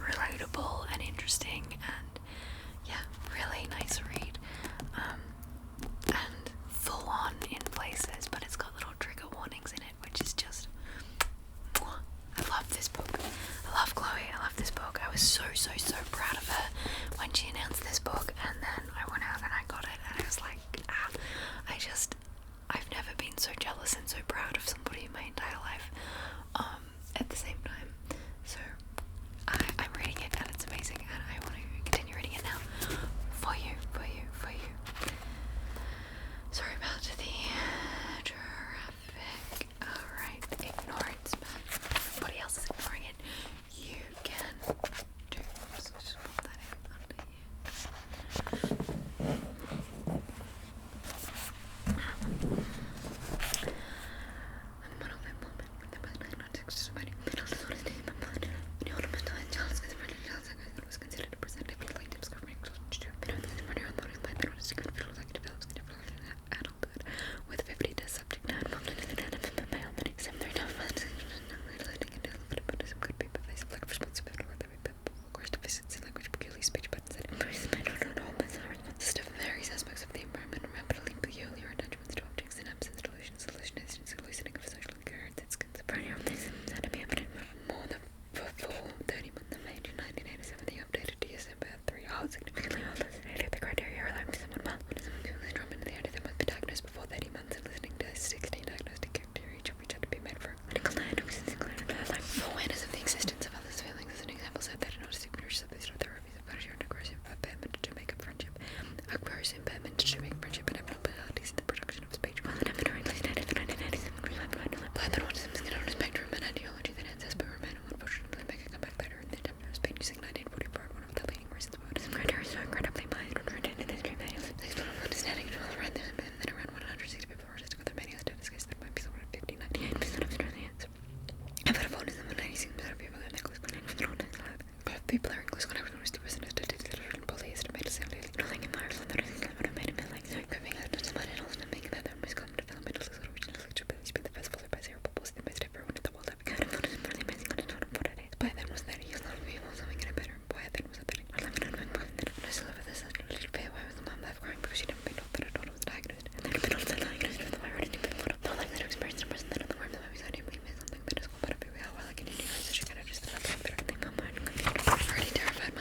relatable and interesting, and yeah, really nice read, and full on in places, but it's got little trigger warnings in it, which is just, I love this book. I love Chloe, I love this book. I was so proud of her when she announced this book, and then I went out and I got it, and I was like, I've never been so jealous and so proud of somebody in my entire life, at the same time. So I'm reading it, and it's amazing, and I want to continue reading it now for you. Sorry about the traffic. Alright, ignore it, but nobody else is ignoring it. You can do, so just put that in under here. Was considered a presentative like discovering adulthood with 50 to subject matter except 3 times some could be, but they select responsibility with every people, of course, deficiency language, peculiar speech patterns, and stuff various aspects of the environment, rapidly peculiar attachments to objects and absence, delusions, hallucinations, hallucinating of social occurrence, and schizophrenia, Spantopia, but more than for 30 months of May 1987, the updated DSM had 3 significantly hallucinated. The criteria are allowing someone mild autism to drop into the idea that must be diagnosed before 30 months, and listening to 16 diagnostic criteria each of which had to be made for clinical diagnosis, including awareness of the existence of others' feelings. As an example, said that in autistic nurses of these therapies of pressure and aggressive impairment to make up friendship, aggressive impairment to make friendship, and abnormalities in the production of speech. While an evidently stated in 1997 applied that autism is not on a spectrum, an ideology that ends as per man, unfortunately make a comeback later in the chapter of Spain using 1944, one of the leading reasons why autism criteria so incredibly high and rooted in this dream manual. They explain understanding to all around them, and then around 160 people were autistic with their many status cases that might be somewhere 50, 98% of Australians. I've heard of autism when 96% of people that make close contact with autism have people are in close contact with 60% of statistics that are probably estimated simply nothing in virus and that is would have made him feel like so coping out to somebody else and making that their most common developmental disorder which is ability to be the first followed by 0 bubbles the most everyone in the world have heard of autism really amazing on a total of 4 days. By then was that he was not people something getting better. By then was that I love it and I'm more than I still have this a little bit why was the mom left crying because she never been told that her daughter was diagnosed and then been told that diagnosed with the virus and been told not like that experienced a person that in the world that I was only something that is called better people how well I can do so she kind of just felt like better thing on mine already terrified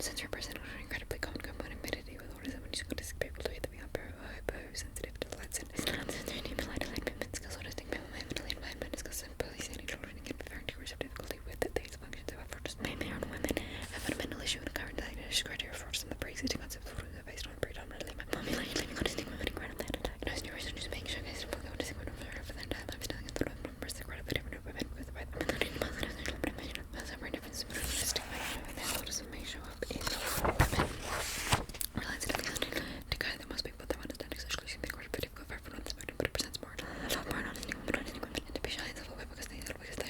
Sensory person with an incredibly common comorbidity with autism and using autistic people to either be hypersensitive to lights and sensory movements, skills autistic people may mentally environment is simply seeing children and get very degrees of difficulty with these functions of autism may be on women have fundamental issue in the current diagnosis criteria for autism. The pre-existing concepts of autism are based on predominantly my population living autistic women and granted that diagnosed neurosurgeons is being showcased for the autistic women for their entire lives telling us the numbers that incredibly different women because by the positive information that's a very different autistic women autism may show up in women relates to guide that most people that want to understand sexually seem to be pretty good for everyone on the spectrum, but it presents more autistic women and to be shy in the way because they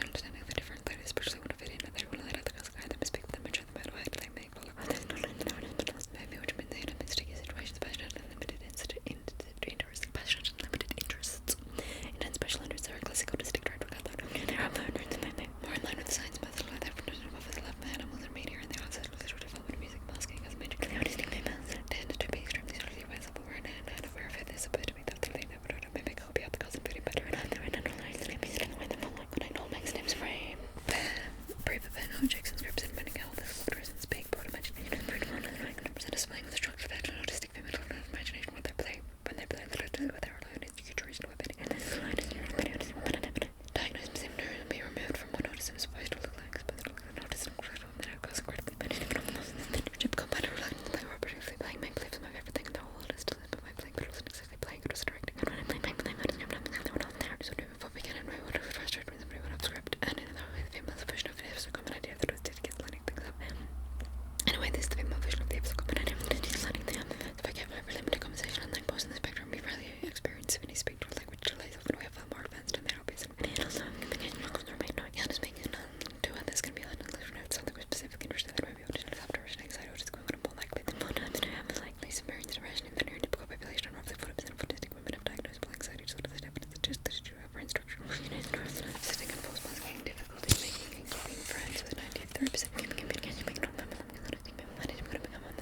understand the different that is especially when fit in that they will let other guys guide them and speak with them and show them how to act like they follow others maybe which means they end up in sticky situations passionate and limited interests passionate and limited interests intense special interests are a classic autistic trait regardless there are more in line with the science method like that for the love of animals and media and the onset of visual development of music masking as major autistic females tend to be extremely socially self-aware and aware of it is supposed to be that they never know maybe go be out the cause and feeling better and they're in underlying sleeping and when the like when I know makes names frame brave event objects and scripts and mental health as fluctuates and speak broad imagination and pretty one and 100% displaying the structure of an autistic female imagination when they play with their alone is futuristic weapon and this line is your autism diagnosed symptom to be removed from what autism is supposed to look like but autism that have caused incredibly many different chip compatible play operatively playing make believe my favorite thing in the whole world is to live by playing but wasn't exactly playing it was directing and when I playing what is there were not there so do before we can and I would have frustrated with somebody went off script and in the way the female version of it is a common idea that was dedicated to lining things up anyway this is the female version of the episode common idea that is lining things up if I can't ever limited conversation on like posting the spectrum we rarely experience when you speak to language delays often we have far more advanced and they're obvious and also communication rules are made knowing how to speak and to others can be unless we know something with specific interest that may be audition after anxiety or just going on more likely than more times to have likely experienced depression in the neurotypical population and roughly 40% of autistic women have diagnosed with anxiety disorder that evidence suggests that you have instructional sitting and false masking difficulty making and keeping friends with 93% communication making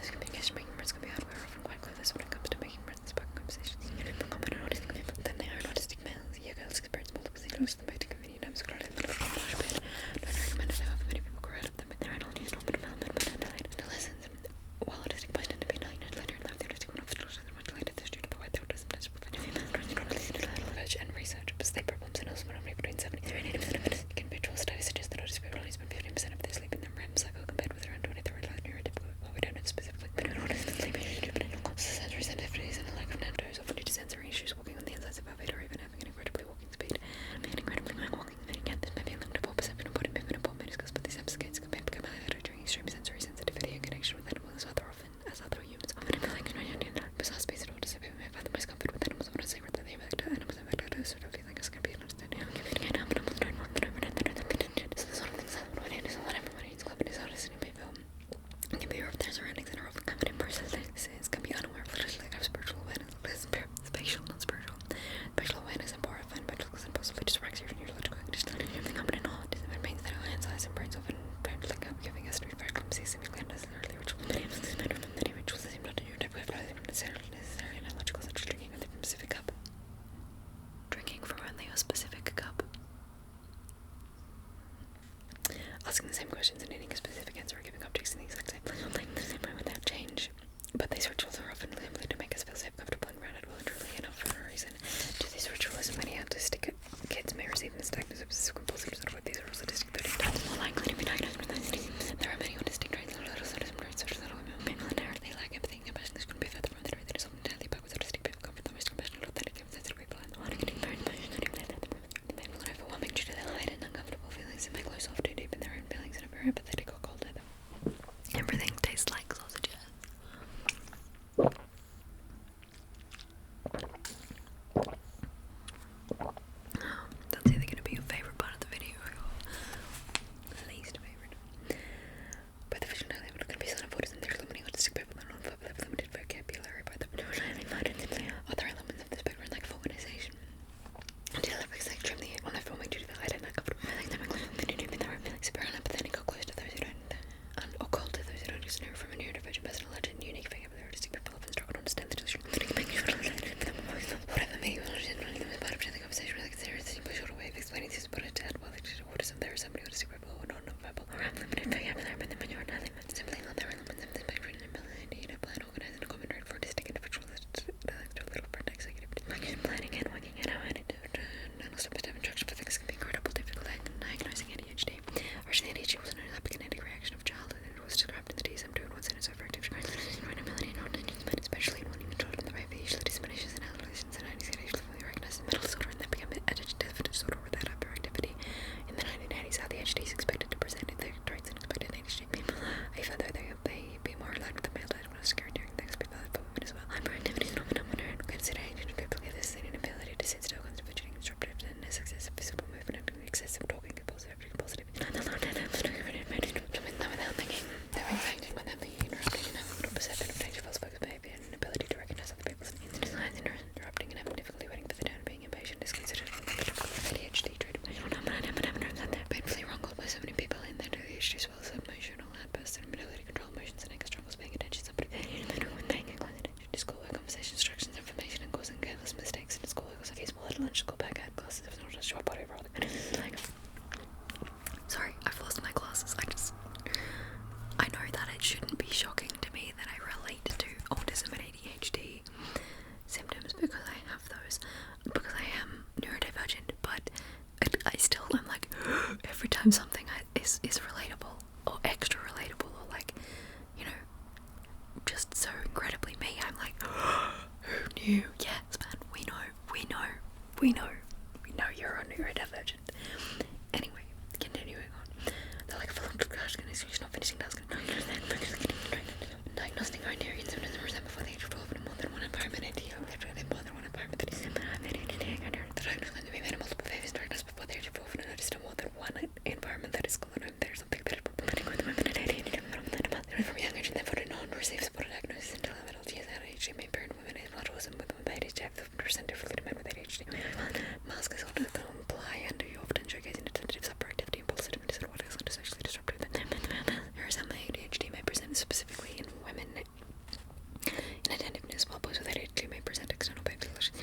this communication making friends can be hard. We're often quite close when it comes to making friends and spoken conversations. People common in autistic people than they are in autistic males. Yeah, girls experience multiple signals than both convenient times crowded and little much bad. Don't recommend it however many people grow out of them with their adult use normal development but undelayed adolescence. While autistic boys tend to be diagnosed later in life, the autistic one often children are much later this due to the way the autism tends to prevent females from and research but sleep problems and also normally between 73 and 80% of autistic individuals studies suggest that autistic people only spend 15% of their sleep in their REM cycle compared with around 23 large neurotypical well we don't know specifically but in autism sleep sensory sensitivities and a lack of nandos often due to sensory issues walking on the insides of our feet or even having an incredibly walking speed and being incredibly high walking speed again this may be linked to poor perception of body movement and poor meniscus but these episodes can become highlighted during extreme sensory sensitivity and connection with animals as other humans often in like bizarre space in autism people may find the most comfort with animals often say that they affect animals affect us sort of feeling us can be an understanding of communicating how animals don't want that overnight that so the sort of things that when it is what everyone needs club is autism people can be aware of their surroundings and are often covered in processes can be unaware of little lack of spiritual awareness spatial not spiritual spatial awareness and poor fun but and possibly dyspraxia or neurological condition something common in autism it means that our hands eyes and brains often don't link up giving us very clumsy seemingly unnecessarily rituals many rituals that seem not to do type of necessarily analogical such as drinking from a specific cup drinking from only a specific cup asking the same questions and needing a specific answer or giving objects in the exact same place or playing the same way without change but these rituals are often simply to make us feel safe, comfortable and grounded well and truly enough for a reason to these rituals many autistic kids may receive misdiagnosed obsessive compulsive disorder with these are also autistic 13 times more likely to be diagnosed with autism there are many autistic traits autism traits such as people inherently lack empathy and compassion this couldn't be further from the truth it is often entirely backwards autistic people come from the most compassionate authentic and sensitive people and the one getting very overwhelming due to their light and uncomfortable feelings and may close off too deep in their own feelings and are very apathetic or cold to them everything tastes every time something is relatable or extra relatable or like, you know, just so incredibly me, I'm like, who knew? Yes, man, we know you're a neurodivergent. Anyway, continuing on. They're like, she's not finishing tasks. Diagnosing our Nigerian symptoms and resent before the age of 12 in more than one environment. More than one environment that is similar. The diagnosis going to be made multiple behaviors diagnosed before the age of 12 and noticed in more than one environment that is called home. There's something that is problematic with women at ADHD from young age and therefore did not receive support diagnosis until adult years. ADHD may parent women with autism with ADHD have 50% differently to men with ADHD. Mask is often apply under you often showcasing attentive hyperactivity, impulsive disorder, what is sexually disruptive. There is some ADHD may present specifically in women inattentiveness, while boys with ADHD may present external behavior solutions.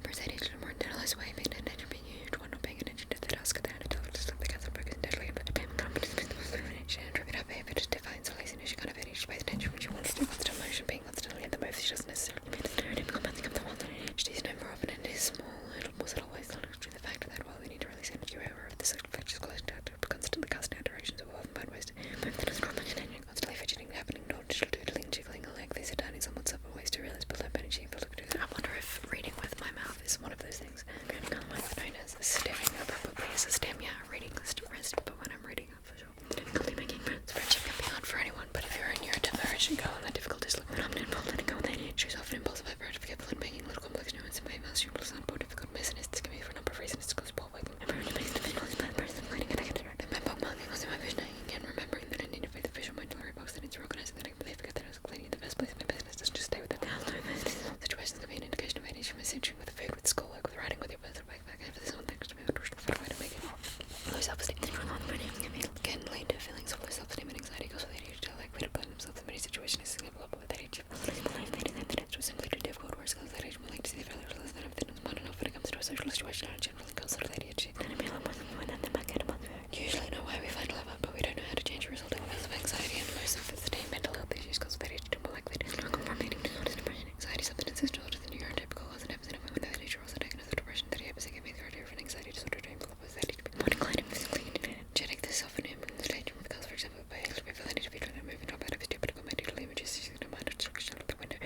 Whereas ADHD more internalized way, made attention being huge, one not paying attention to the task at the hand of the system, the cancer focus entirely on the payment competence, and driven up behavior to defiance or laziness. She kind of ADHD pays attention when she wants to, constant motion, being constantly at the move, she doesn't necessarily mean it's become the one that ADHD is known more often and is small, and more subtle ways, not actually the fact that while we need to release energy, we are aware of the social factors constantly casting out directions of often find ways to move that is common and constantly fidgeting, happening, not digital doodling, jiggling a leg, these are turning somewhat subtle ways to realize below energy. I wonder if reading with my mouth is one of those things. Known as stemming, probably as a stem, yeah, reading list rest, but when I'm reading for sure. Difficulty making friends. Friendship can be hard for anyone, but if you're a neurodivergent girl and that difficulty is looking up and involved, letting go with ADHD is often impulsive, hyperactive, forgetful, and making little complex nuance and way mouse, you will sound more difficult. Messinists can be for a number of reasons. It's close ball working. Remembering makes the visual bad person, finding a negative direction. My bookmarking was in my vision, again, remembering that I need to find the visual mental box that needs organizing the negative, they forget that I was cleaning in the first place. My business doesn't just stay with that. Situations can be an indication of ADHD, messaging with food, with schoolwork, with writing, with your birth, backpack, and for this one things to be a way to make it low self-esteem. Can lead to feelings of low self-esteem and anxiety. Goes with ADHD, likely to blame themselves in many situations. Is significant with ADHD. It was simply too difficult. Worse goes with ADHD. More like to see the failure less than everything was not enough when it comes to a social situation and generally goes with ADHD. Usually know why we find love out, but we don't know how to change the resulting levels of anxiety and low self-esteem. Mental health issues goes with ADHD. More likely to struggle from eating disorders, depression, anxiety, substance disorders, and neurotypical cause and deficit of women with ADHD are also diagnosed with depression. 38% give me the idea of an anxiety disorder during the with ADHD. More inclined and physically energetic. This often in the stage because, for example, by ability to be trying to move and drop out of his typical medical images, using the mind of destruction out of the window.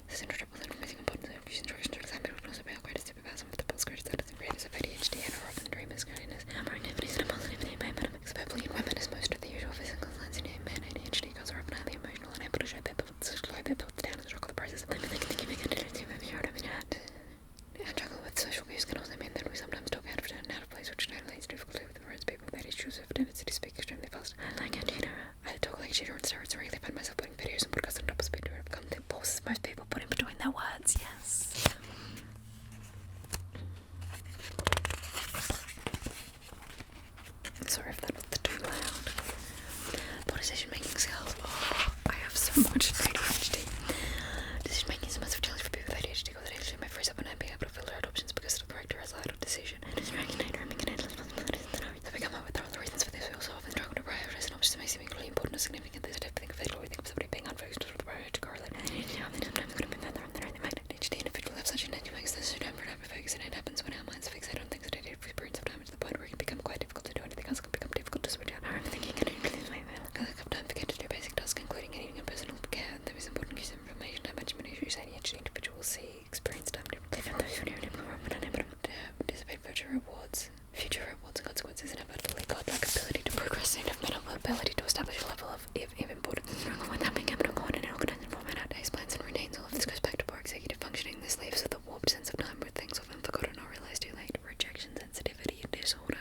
This introduction was missing importance of using instructions to examine it also by how great a supervisor with the pulse greatest status and greatest of ADHD and are often dreamers, greatness, activities and positivity by metamix. Verbally in women is most of the usual physical signs in men. ADHD girls are often highly emotional and able to show their thoughts, slow their thoughts down and struggle the process of them thinking identity of your struggle with social cues can also mean that we sometimes talk out of turn and out of place, which generally leads to difficulty with words. People with ADHD have a tendency to speak extremely fast. Like a cheater. I talk like a cheater and start to regularly find myself putting videos and podcasts on top of speed to become the pauses most people put in between their words. Yes. Sorry if that was too loud. Poor decision making skills. Oh, I have so much ADHD. Decision making is a massive challenge for people with ADHD because ADHD may freeze up and not being able to filter out options because of the correct or result of decision. So we come up with all the reasons for this. We also often struggle to prioritize an option that may seem equally important or significant. There's a type of thing of fatal. We think of somebody being unfocused with the priority to correlate. Sometimes could have been further on the right. ADHD individuals have such an intention makes this don't focus, and it happens when our minds fixate on things that are experience of damage to the point where it can become quite difficult to do anything else. It can become difficult to switch out our thinking and because I don't forget to do basic tasks including eating and personal care. There is important use of information management issues. ADHD individuals see experience time differently from those who are unable to anticipate future rewards and consequences, and have a fully godlike ability to procrastinate, have mental ability to establish a level of importance and struggle with having able to go on and organize and format out days plans and routines. All of this goes back to poor executive functioning. This leaves with a warped sense of time where things often forgotten or realized too late. Rejection, sensitivity, disorder.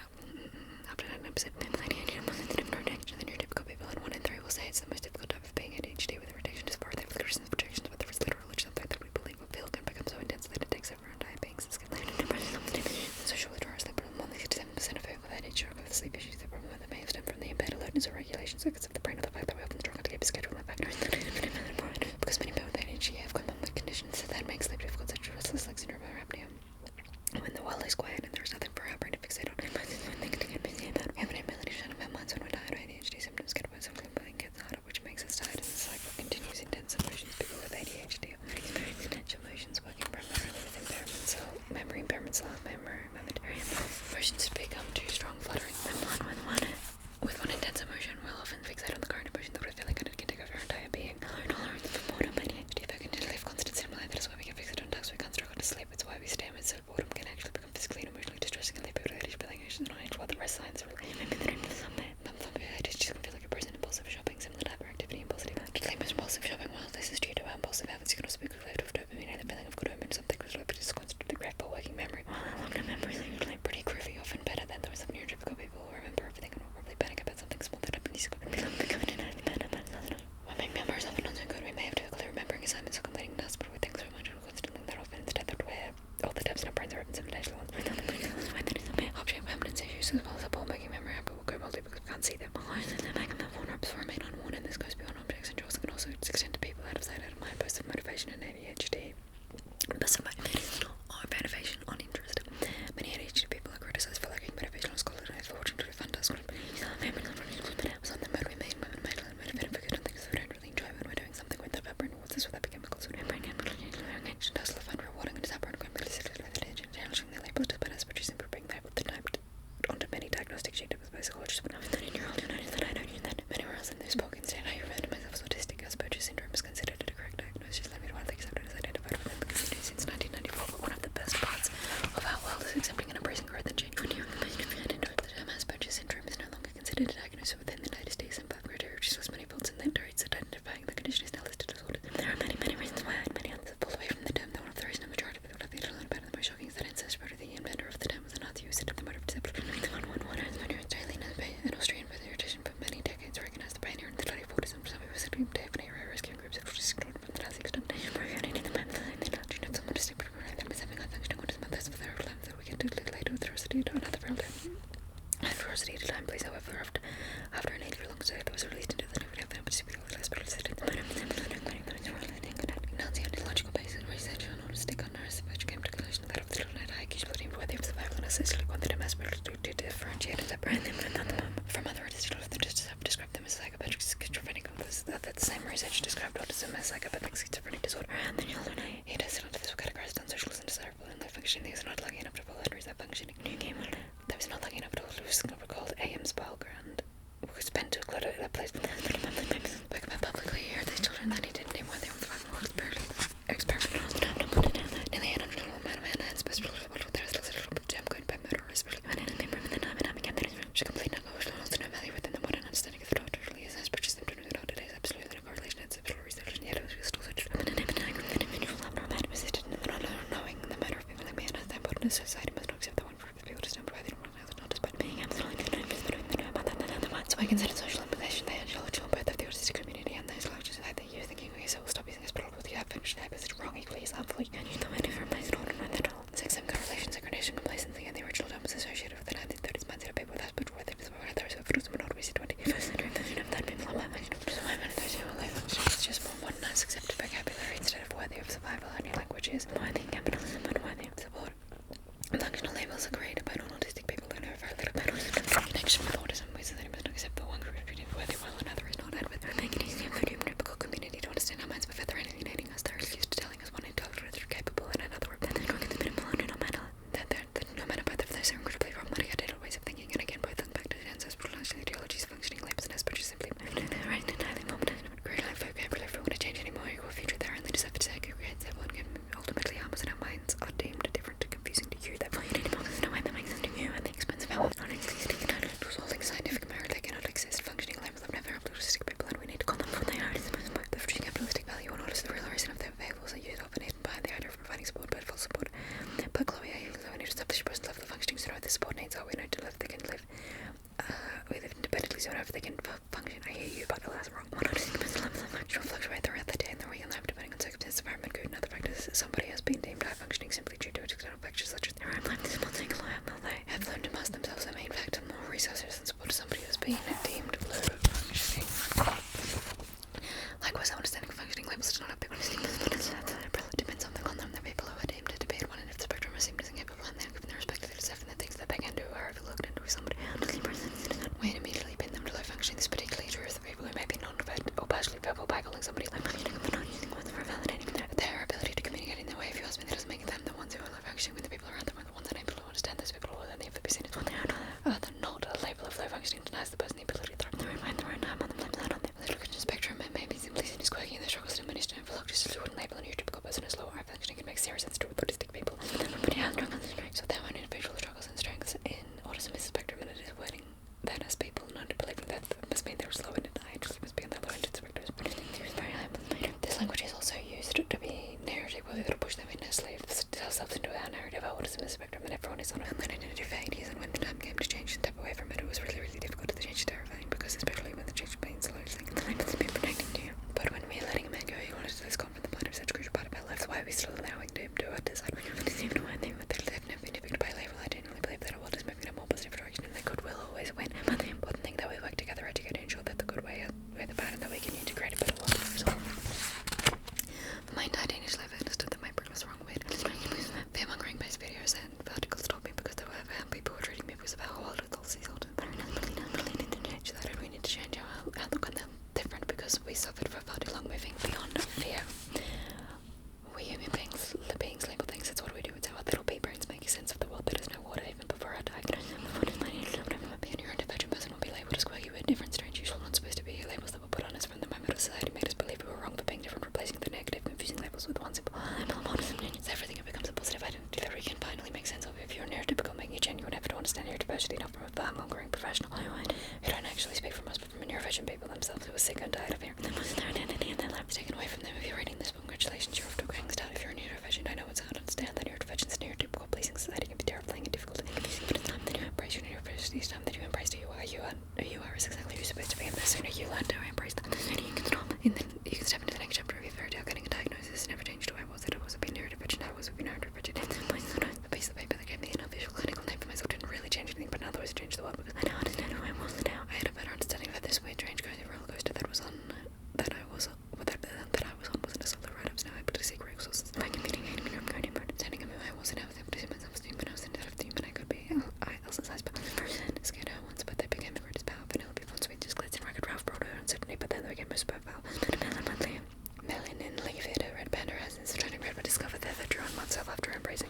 After that episode, ADHD and positive rejection, the neurotypical people in 1 in 3 will say it's the most difficult type of being ADHD with rejection is part of the reasons projections, but there is literal which something that we believe will feel can become so intense that it takes over our entire beings. This can lead to depression, social withdrawal, sleep problem. Only 67% of people with ADHD struggle with sleep issues. The problem with it may have stemmed from the impaired alertness or regulation circuits of the brain, or the fact that we often struggle to keep a schedule and factors. Because many people with ADHD have common conditions that make sleep difficult, such as restless leg syndrome or apnea. When the world is quiet and there is nothing for our brain to fixate on, we have an ability to shut off our minds when we're tired. ADHD symptoms get worse and sleeping gets harder, which makes us tired, and the cycle continues. Intense emotions. People with ADHD often experience intense emotions working primarily with impairments, so memory impairments, momentary emotions become too express signs of I just feel like a person impulsive shopping, similar to hyperactivity, impulsivity. Impulsive shopping, while this is due to impulsive habits, you can also be cleared of dopamine and the feeling of good omen, something which is constantly grateful working memory. Long-term memories are usually pretty groovy, often better than those of neurotypical people who remember everything and will probably panic about something small that happened. When being members often not so good, we may have difficulty remembering assignments or completing tasks, but we think so much and constantly that often instead that where all the tabs in our brains are open simultaneously once. Object permanence issues as well as a ball making memory will go multi because we can't see them. Remain unworn, and this goes beyond objects and jaws. It can also extend to people out of sight, out of mind, bursts of motivation and ADHD. Bursts of motivation or motivation on interest. Many ADHD people are criticized for lacking motivation on school and for watching to fun tasks. Something about we made women motivated for good on things that we don't really enjoy when we're doing something with that brain. What's this with that chemicals? When brain does find rewarding and is apparent when really challenging the labels despite us producing for being able to type onto many diagnostic sheets by psychologists. When I was 13-year-old, you noticed that I don't use that anywhere else in this book. Instead, I refer to myself as autistic. Asperger's syndrome is considered a correct diagnosis. Let me widely accepted as identified with it since 1994. But one of the best parts of our world is accepting and embracing growth and change. When you're the term Asperger's syndrome is no longer considered a diagnosis within the United States, and criteria which lists many faults and then traits that identifying the condition is now listed as autism. There are many reasons why many others have pulled away from the term, though one of the reasons the majority of people have to learn about it. The most shocking is that incest wrote the inventor of the term was a Nazi who said that the motive deception. An Austrian pediatrician for many decades recognized the pioneer in the study of autism. Some people said to have an area rescuing groups of autistic children from the Nazi extermination program. And in the mind, they don't know someone to stick with them as having high-functioning autism. That's for their time that we can do later with ferocity to another problem. And ferocity at a time, please, however, after an 8-year-long stay that was released into the new video, but to be able to hospital setting, the Nazi on ideological basis, research on autistic unrest, which came to the conclusion that of the children had high IQs, but even worthy of survival, and essentially wanted them as to differentiate and separate them from other autistic children that just have described them as psychopathic schizophrenic. That the same research described autism as psychopathic schizophrenic disorder, and then he tested onto this were categorized on social and desirable and low functioning. These are not lucky enough to follow under that functioning. New game that was not lucky enough to lose called AM's Battleground. We spent to clutter that place. Spoke about publicly here these children that he didn't name why they were experimental. Nearly 800 amount of hands, but there is little gem going by murder, especially when it came from the time and again that is she completely no value within the modern understanding of the doctor really is as purchased them to know that it is absolutely no correlation and subtle research and yet it was still such an individual abnormal resisted and not knowing the matter of people like me and as that important society must not accept the one for people to stand by they don't want to not despite being absolutely so I consider social implication the ideological both of the autistic community and those largest I think you're thinking okay so we'll stop using this but with the function habits it's wrong equally as harmfully and use the many for replace it all and that all sex and correlation synchronization complacency and the original term is associated with the 1930s mindset of people with Asperger's where they were those who have autism not always 21st century version of that people are so I'm one of those who are like it's just more modernized accepted vocabulary instead of worthy of survival only languages worthy capitalism and worthy of support. Functional labels are created by non-autistic people who know very little about autism connection with autism ways that they must not accept that one group is treated worthy while another is not and with make it easier for the typical community to understand our minds but they're alienating us they're used to telling us one intelligent is capable and another that they're going to the minimal and no matter that no matter both of those are incredibly problematic identical ways of thinking and again both back to the ancestral ideologies functioning labels and Asperger's simply right entirely moment create like vocabulary if we want to change anymore equal future they're only deceptive to create that one can ultimately harm us and our minds are deemed different to confusing to you therefore you need to there's no way that makes sense to you at the expense of our non-existing resolving scientific merit they cannot exist functioning labels of never autistic people and we need to call them for what they are it is the most the free capitalistic value and what is the real reason of their fables are used often hidden behind the idea of providing support but false support but Chloe I need to establish a person's level of functioning so know what the support needs are we know to live they can live we live independently so whenever they can function I hear you but alas wrong one autistic person's levels of function will fluctuate throughout the day and the real life depending on circumstances environment good and other factors somebody has been deemed high functioning simply due to external factors such as their own life this is one single they have learned to master themselves a main factor more resources and support somebody who has been deemed low functioning likewise understanding functioning labels do not have big honesty it depends on the content that people who are deemed to be at one end of the spectrum are seen as incapable and they are given the respect that they deserve and the things that they can do are overlooked and somebody honestly presents we immediately pin them to low functioning this particularly true of the people who may be non-verbal or partially verbal by calling somebody low functioning but not using words for validating their ability to communicate in their way if you ask me that doesn't make them the ones who are low functioning when the people around them are the ones unable to understand those people or that they have the seen as one they are not a label of low functioning denies the person the healthy enough from a far-mongering professional who don't actually speak for most, but from a neurodivergent people themselves who are sick and tired of hearing them losing their identity and their lives taken away from them. If you're reading this book, congratulations, you're off to a great start. If you're a neurodivergent, I know it's hard to understand that neurodivergent is stereotypical, pleasing society can be terrifying and difficult and confusing, but it's time that you embrace your neurodiversity. It's time that you embrace who you are. Who you are is exactly who you're supposed to be, and the sooner you learn to embrace that, the sooner you can stop, and then you can step into the next chapter of your fairy tale. Getting a diagnosis never changed who I was. That I was a neurodivergent. I was a neurodivergent. The piece of paper that gave me an official clinical name for myself didn't really change anything, but in other ways it changed the world because I now understand who I was. Now I had a better understanding of this weird, strange, crazy roller coaster that I was on wasn't a solo ride. I was now able to see great sources by competing and understanding of who I was, and I was able to see myself as the human I was instead of the human I could be. Elsa's eyes, but scared her once, but they became the greatest power. Vanellope once sweet, just glitz and ragged Ralph brought her uncertainty, but then they became most powerful. Melon and Leafhead, a red panda residence, turning red, but discovered that drew on oneself after embracing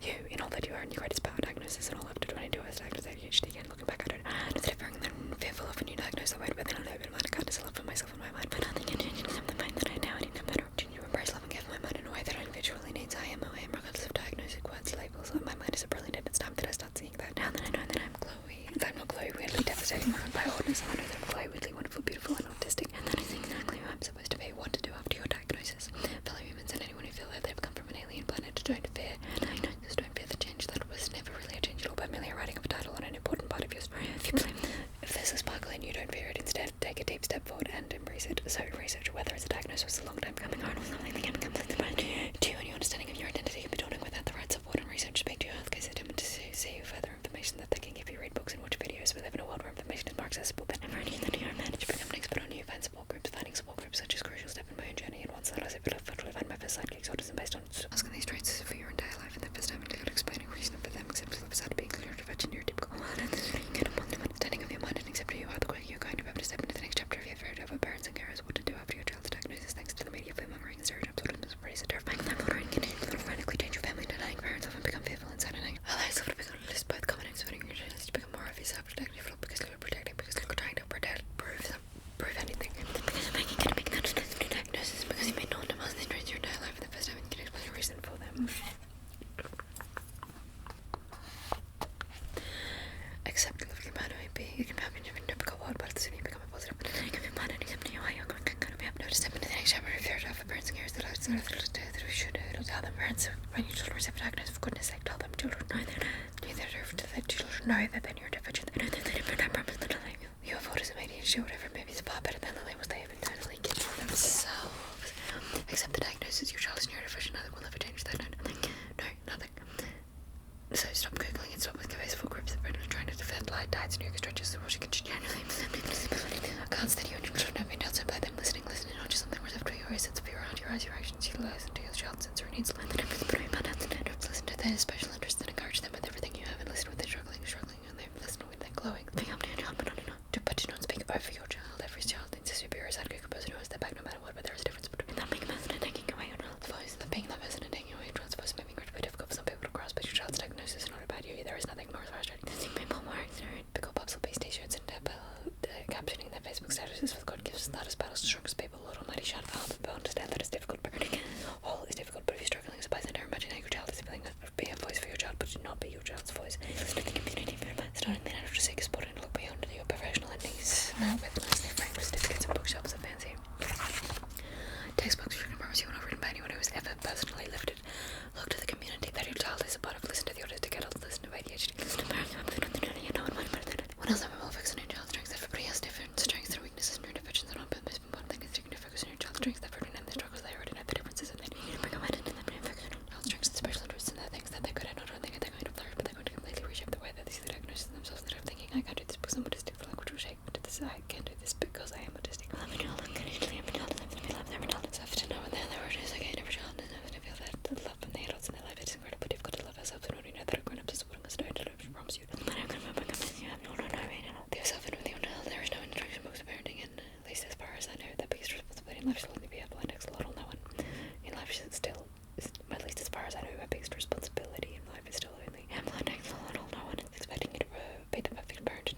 you in all that you are, and your greatest power. Diagnosis and all after 22 hours diagnosed ADHD again. Looking back, I don't know, differing than fearful of a new diagnosis. I wait, but then I know a bit of mind, kindness, love for myself and my mind, but nothing can change except the mind that I now need. No matter continue to embrace love and give my mind in a way that I individually needs. I am who I am, regardless of diagnosis, words, labels. My mind is a brilliant, and it's time that I start seeing that. Now that I know that I'm Chloe, that I'm not Chloe, weirdly devastating, ruined by oldness. I know that I'm Chloe, weirdly wonderful, beautiful, and autistic, and that is exactly who I'm supposed to be. What to do after your diagnosis. Fellow humans and anyone who feel that they've come from an alien planet, don't fear. Diagnosis, don't fear the change that was never really a change at all, but merely a writing of a title on an important part of your story. If there's a sparkle in you, don't fear it. Instead, take a deep step forward and embrace it. So research whether it's a diagnosis was a long time coming on or something that can become something to you and your understanding of your identity can be daunting without the right support and research. Speak to your healthcare system to see further information that they can give you. Read books and watch videos. We live in a world where information is more accessible than ever, and that you are managed to become an expert on you. Find support groups. Finding support groups such as crucial step in my own journey, and once that I was able to find my first sidekicks autism based on asking these traits for your entire life, and the first time I got explaining reason for them, except for the side of being clear to fetch your typical get a positive understanding of your mind and accept who you are. The quicker you're going to be able to step into the next chapter of your fairy tale of parents and carers, what to do after your child's diagnosis, thanks to the media fear-mongering and stereotypes. Autism is pretty so terrifying. That modern continue to frantically change your family, denying parents often become fearful inside and allow yourself to become list both common and exerting your genes to become more of yourself, protective, because you're protecting, because you're trying to prove anything. Because you're making a new diagnosis, because you made no one to mask these traits your entire life, and the first time you can explain a reason for them. Accept the lovely man who may be. You can be happy in a difficult world, but as soon as you become a positive, you can be man and accept who you are. You're going to be able to step into the next chapter of your for parents and carers that we should tell them parents when your children receive a diagnosis, for goodness sake, tell them children know that children know that they're neurodivergent. They know that they never promise that you have autism, ADHD, whatever it may be, is far better than the labels they have internally given themselves. Accept the diagnosis. Your child is neurodivergent. Nothing will ever change that. No, nothing. So stop googling and stop with Facebook groups that are trying to defend light diets and yoga stretches. Or you can generally accounts that you and your children have been dealt by them listening, not just something where after your sense of fear around your eyes, your actions, you listen to your child's sensory needs, learn the difference between bad and standards, listen to their special interests and encourage them with everything you have, and listen with their struggling, and they listen with their glowing. Speak up to your child, but do not speak over your child. Every child needs a superior sidekick, a person who has their back no matter what, but there is a difference between that being a person and taking away your child's voice. That being that person and taking away your child's voice may be incredibly difficult for some people to grasp, but your child's diagnosis is not about you. There is nothing more frustrating than seeing people wearing stereotypical Pupsel-based t-shirts and captioning their Facebook statuses with God gives status battles to strongest people. Lord Almighty, shout out, but understand that it's difficult. All is difficult, but if you're struggling as a bystander, imagine how your child is feeling that be a voice for your child, but do not be your child's voice. Listen to the community for starting the natural to seek support and look beyond your professional endings. With nicely framed certificates and bookshelves of fancy textbooks written by you and not written by anyone who has ever personally lived it. Look to the community that your child is a part of. Listen to the autistic adults, listen to ADHD, listen to parents who have been on the journey and no one might better than it. What else am I well fixed on your child's strengths? Everybody has different strengths and weaknesses and neurodivergence are not, but the most important thing is to focus on your child's strengths. They've already known the struggles, they already know the differences, and then you need to bring them out into them and focus on your child's strengths and special interests and the things that they're good at. Not only are they going to flourish, but they're going to completely reshape the way that they see the diagnosis themselves. Instead of thinking, I can't do this because I'm autistic, for language will shake, but I can't do this because I am autistic. Love my child, unconditionally, every child deserves to be loved, every child deserves to know when they're there, it is again, every child deserves to feel that love from the adults in their life. It is incredibly difficult to love ourselves and already know that our grown-ups are supporting us. Don't promise you. But I'm going to remember you have no with yourself and with your child. There is no instruction books of parenting, and at least as far as I know, the biggest responsibility in life is only be a blind axolotl. No one in life should still, at least as far as I know, my biggest responsibility in life is still only a blind axolotl. No one is expecting you to be the perfect parent.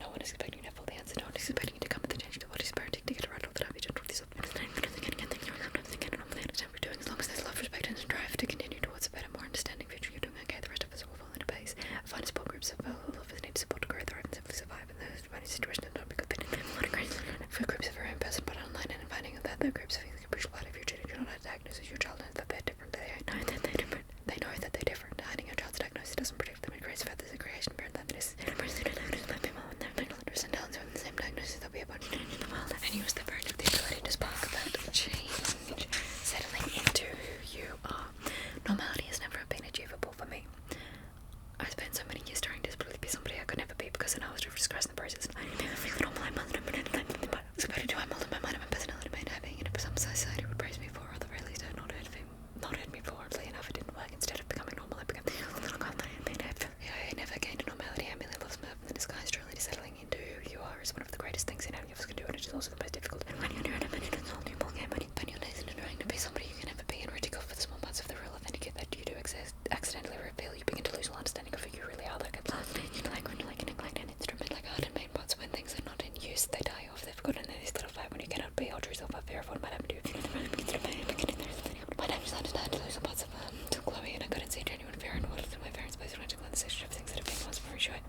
That groups of feelings can push a lot if you're treating not a diagnosis your child knows that they're different. They know that they're different. They know that they're different. Hiding your child's diagnosis doesn't protect them. It creates feathers and creation parent that this person diagnosis might be more than their mental interest and talents within the same diagnosis. They'll be a bunch in the world and use the verge of the ability to spark that change, settling into who you are. Normality has never been achievable for me. I spent so many years trying to be somebody I could never be because then I was discussing the process and I didn't even feel normal. I'm supposed to do. I'm all in my mind and my personality made having it, but some society would praise me for, or the very least had not heard me for. Oddly enough, it didn't work. Instead of becoming normal, I became a little confident. I never gained a normality. I merely lost my in the disguise. Truly, settling into who you are is one of the greatest things any of us can do, and it is also the most difficult. And when you're new and it's all new ballgame, when you're nice and trying to be somebody you can never be, and ridicule for the small parts of the real authenticate that you do exist, accidentally reveal, you begin to lose all understanding of who you really are. Like at last, you like when you like an instrument, like art and main parts. When things are not in use, they die off. They've forgotten this little fight when you cannot be your true self. I fear of what might happen to you if you don't consider pain. My name is understand to lose some parts of to Chloe, and I couldn't see genuine fear and what my parents placed when I took on the section of things that have been once more shy.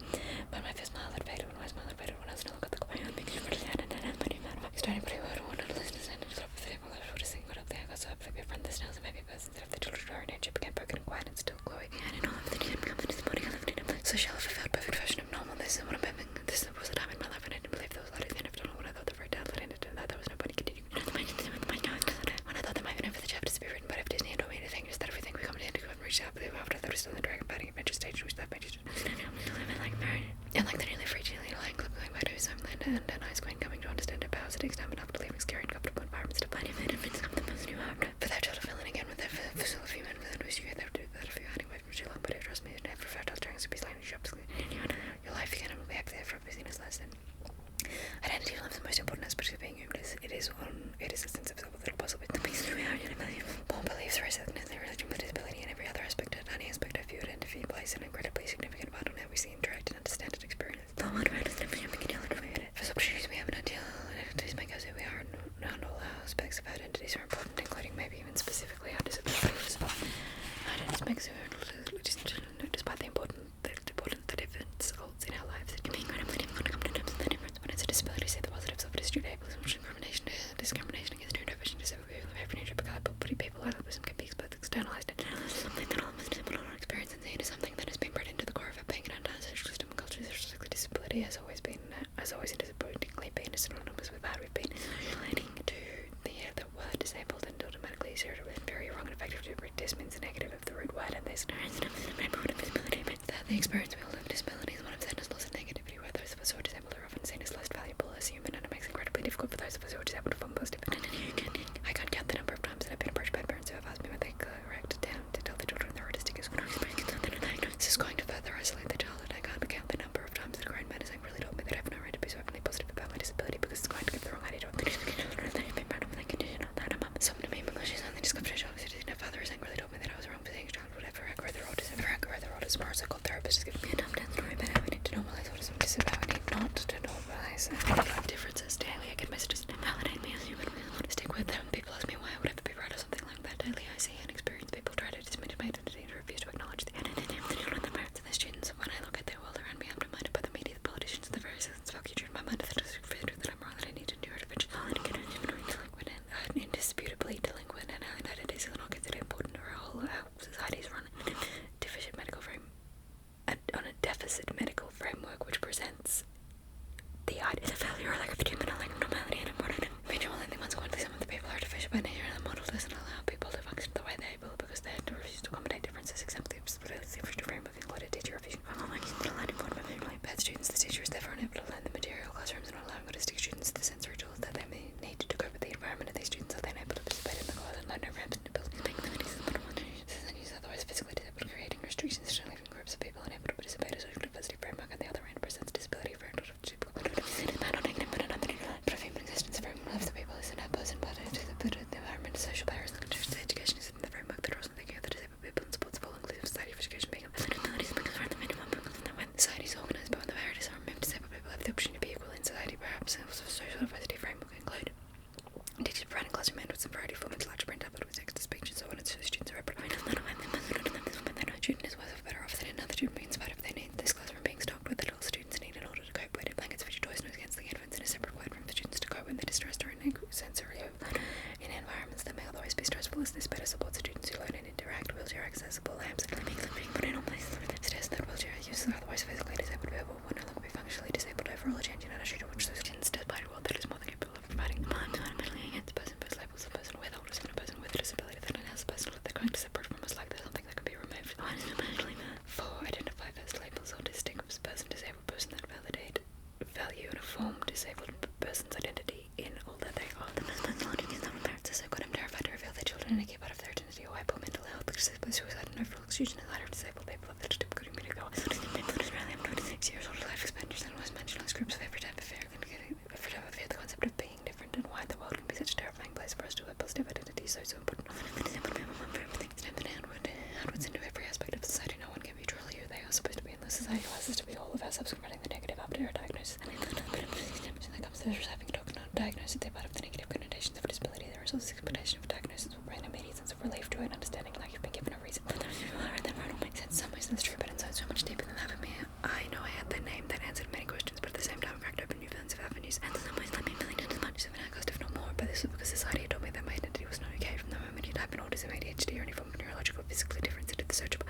But my first smile had faded when my smile had faded when I was no longer the quiet and because you were sad and but you matter. Starting pretty well, I wanted to listen to stand and just up with it. I was sing what up there. I got so up like a friend this now, so maybe a person instead of the children are in it. She became broken and quiet and still Chloe. I didn't know that he had become this body I lived in. So shall have felt perfect version of normal. This is what I'm having. This was a time in my life when I didn't believe there was light at the end of it all. When I thought the very dad let ended and that there was nobody continuing. When I thought there might be no further chapters to be written, but if Disney had told me anything, is that everything we come to end to have reached out, but after that was still in the dragon fighting adventure stage, which that made you like married. And like the nearly free Gilly lying clip going back to his homeland and an ice queen coming to understand her powers, it takes time enough to leaving scary and comfortable environments to find him and friends come the person you are. For that child to fill in again with their full of human with a you that do that if you're hiding away from too long, but trust me, never for child trying to be slightly shops in your life you can be happy there for busyness less than identity life is the most important aspect of being human. It is a sense of self with little puzzle with the pieces we are in a million. Born beliefs, race, ethnicity, religion, with disability, and every other aspect of any aspect of view identity plays an incredibly significant part on how we see, interact, and understand and experience. The one word is never human can for some opportunities we have an ideal identities make us who we are, and all aspects of identities are important, including maybe even specifically our disabilities. Identities make us despite the important the difference holds in our lives. It can be incredibly difficult to come to terms with the difference when it's a disability. Say the positives of it is true ableism, discrimination against neurodivergent disabled people of every nature, because people ableism can be both externalized and something that all of us disable our experience and seen is something that has been bred into the core of our being and our social system and culture. Disability has always disappointingly been synonymous with bad. We've been relating to the word disabled and automatically associated with very wrong and effective to dis means the negative of the root word, and this the experience we all live disability is one of sadness, loss, and negativity, where those of us who are disabled are often seen as less valuable as human, and it makes it incredibly difficult for those of us who are disabled to form positive identity. I can't count the number of times that I've been approached by parents who have asked me when they correct down to tell the children they're autistic is when I'm experiencing something and diagnosis is going to further isolate the child, and I can't count the number of times that a grown man has really told me that I have no right to be so openly positive about my disability because it's going to give the wrong idea to them. Some to me because she's only discovered her child because her father has angrily told me that I was wrong for saying a child would ever record their autism. Or a psychological therapist has given me a dumb-down story about how we need to normalize autism. This is how we need not to normalize differences daily. I get messages that validate me as human. I want to stick with them. People ask me why I would ever be right or something like that. Daily I see and experience people try to diminish my identity and refuse to acknowledge the identity of the children, the parents, and the students. When I look at the world around me, I'm reminded by the media, the politicians, the various systems of culture in my mind that is that I'm wrong, that I need to do it eventually. All delinquent and indisputably delinquent, and how identities are not considered important or how societies run on a deficit medical framework which presents the idea of failure or lack of human or lack of normality and important individual, and once for all change in attitude which those kids despite a world that is more than capable of providing. Fundamentally against person post labels a person with autism and a person with a disability that has a person that going to separate from us like there's something that can be removed. For identify first labels autistic person, disabled person that validate, value and affirm disabled person's identity in all that they are. The most logic is not parents are so good I'm terrified to reveal their children and a keep out of their identity or hypo mental health, suicide and overall exclusion is either disabled people of the typical community go. People in Australia have 96 years old life expenditures and was mentioned groups of every type of fear the concept of being different and why the world can be such a terrifying place for us to have positive identity so important. Outwards into every aspect of society, no one can be truly who they are supposed to be unless society allows us to be all of ourselves, spreading the negative after a diagnosis. And that comes to having diagnosis, they part of the negative connotations of disability. There is also this expectation of diagnosis will bring an immediate sense of relief to it, understanding like you've been given a reason. That don't make sense. In some ways that's true, but inside so much deeper than that for me. I know I had that name that answered many questions, but at the same time cracked open new fans of avenues. And in some ways let me million times as much as an outcast, if not more. But this was because society had told me that my identity was not okay from the moment you'd type in autism, ADHD, or any form of neurological or physical difference into the search bar.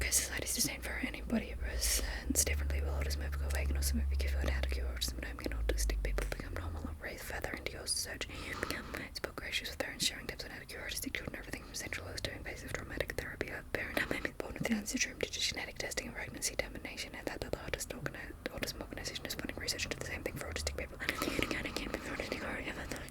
Okay, society's disdain for anybody who presents differently will autism ever go away and also maybe give out how to cure autism and can autistic people become normal or raise further into your search. You become spoke gracious with parents sharing tips on how to cure autistic children, everything from centralized to invasive traumatic therapy. A parent may be born with the Down syndrome to genetic testing and pregnancy termination, and that the autism organization is funding research into the same thing for autistic people.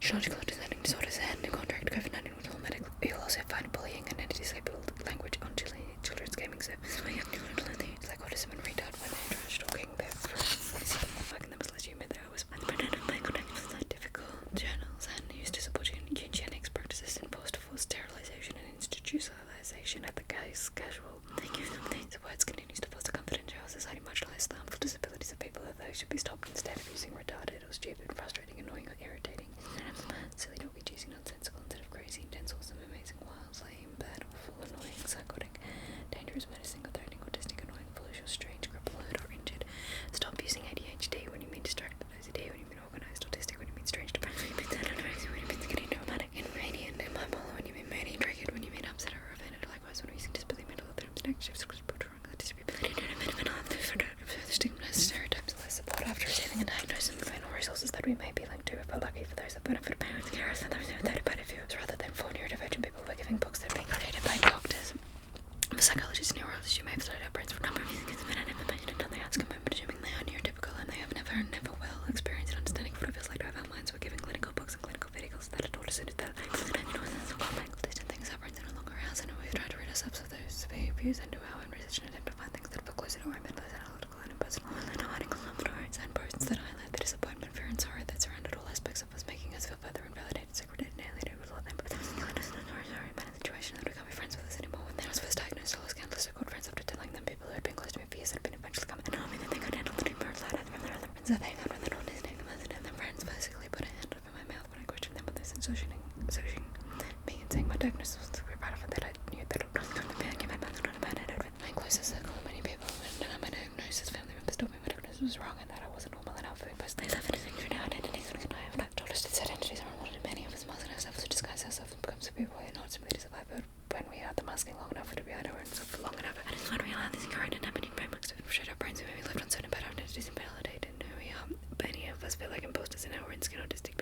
Neurological understanding disorders and contract COVID-19 with all medical. You'll also find bullying and anti-disabled language on children's gaming services. It's like autism and retard when they're trash talking their fucking them as legitimate. They always find the brand of my contact with scientific journals and used to support eugenics practices in post-forced sterilization and institutionalization at the casual. Thank you. The words continues to foster confidential society much less the harmful disabilities of people that they should be stopped instead of using retarded or stupid, frustrating, annoying or irritating. Silly doggy cheesy nonsensical instead of crazy, intense, awesome, amazing, wild, lame, bad, awful, annoying, psychotic, dangerous, menacing, or threatening, autistic, annoying, foolish, or strange, crippled, or injured. Stop using ADHD when you mean distracted, OCD when you mean organized, autistic when you mean strange, depressed when you mean anorexic, when you mean getting dramatic, and radiant, and bipolar when you mean many, triggered when you mean upset or offended. Likewise, when we're using disability, mental health terms, negatives, stigmatized stereotypes, less support after receiving a diagnosis, and final resources that we may be linked to if we're lucky for those that benefit parents, carers, and those who are third-party viewers, rather than for neurodivergent people by giving books that are being created by doctors. For psychologists and neurologists, you may have studied our brains for a number of years, but I never imagined another outcome, but assuming they are neurotypical and they have never well experienced an understanding of what it feels like to have our minds. We're giving clinical books and clinical videos that are taught us that distant things our brains are no longer ours, and we've tried to rid ourselves of those views and do our own research and attempt to find things that feel closer to our mental, analytical, and impersonal, and articles and posts that highlight the disappointment, fear, and sorrow that surrounded all aspects of us, making us feel further invalidated, segregated, and alienated with all them. But there was sorry about a situation that we can't be friends with us anymore. When I was first diagnosed, I was countless so called friends after telling them people who had been close to me for years had been eventually come and told me that they could handle the birds loud from their other friends that they found when they're not listening to us, and their friends basically put a hand over my mouth when I questioned them with this and associating me and saying my diagnosis was to be proud of it, that I knew that it was not a bad, give my mouth not a bad head over it. My closest circle of many people and my diagnosis, family members told me my diagnosis was wrong and that I wasn't normal enough. They personally have anything to know identities and I have not told us that identities are unwanted in many of us must and ourselves to disguise ourselves and become some people who are not simply to survive, but when we are the masking long enough to be hide our own self for long enough. And it's when we allow this incorrect and happening frameworks to infiltrate our brains and when we left on certain bad identities and validated and who we are. Many of us feel like imposters in our own skin autistic